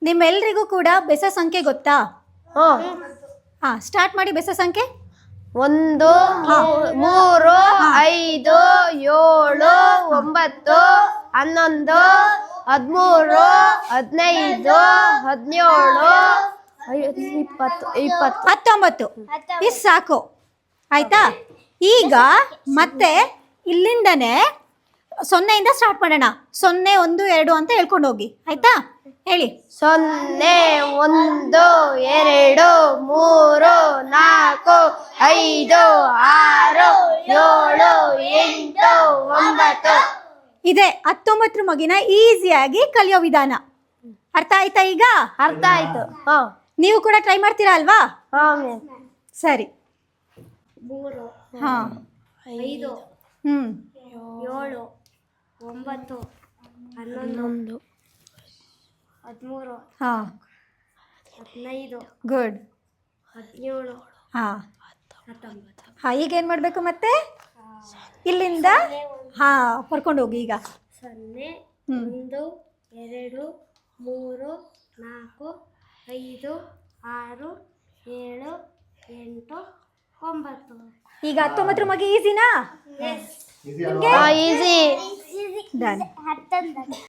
ನಿಮ್ಮೆಲ್ರಿಗೂ ಕೂಡ ಬೆಸ ಸಂಖ್ಯೆ ಗೊತ್ತಾ? ಸ್ಟಾರ್ಟ್ ಮಾಡಿ. ಬೆಸ ಸಂಖ್ಯೆ 1 3 5 7 9 11 13 15 17 18 19 ಇಷ್ಟು ಸಾಕು ಆಯ್ತಾ? ಈಗ ಮತ್ತೆ ಇಲ್ಲಿಂದನೇ 0ಇಂದ ಸ್ಟಾರ್ಟ್ ಮಾಡೋಣ. 0 1 2 ಅಂತ ಹೇಳ್ಕೊಂಡು ಹೋಗಿ. ಆಯ್ತಾ? ಹೇಳಿ. 0 1 2 3 4 5 6 7 8 9 ಇದೆ 19 ಮಗಿನ ಈಸಿಯಾಗಿ ಕಲಿಯೋ ವಿಧಾನ. ಅರ್ಥ ಆಯ್ತಾ? ಈಗ ಅರ್ಥ ಆಯ್ತು. ನೀವು ಕೂಡ ಟ್ರೈ ಮಾಡ್ತೀರಾ ಅಲ್ವಾ? ಸರಿ. 3 ಹಾ 5 7 9 11 13 ಹಾ 15 ಗುಡ್. 17 ಹಾ 19 ಹಾ ಈಗ ಏನು ಮಾಡಬೇಕು ಮತ್ತೆ? ಇಲ್ಲಿಂದ ಹಾ ಬರ್ಕೊಂಡು ಹೋಗಿ. ಈಗ 0 1 2 3 4 5 6 7 8 9 ಈಗ 19 ಮಗಿ ಈಸಿನಾ? ಈಸಿ. ಡನ್.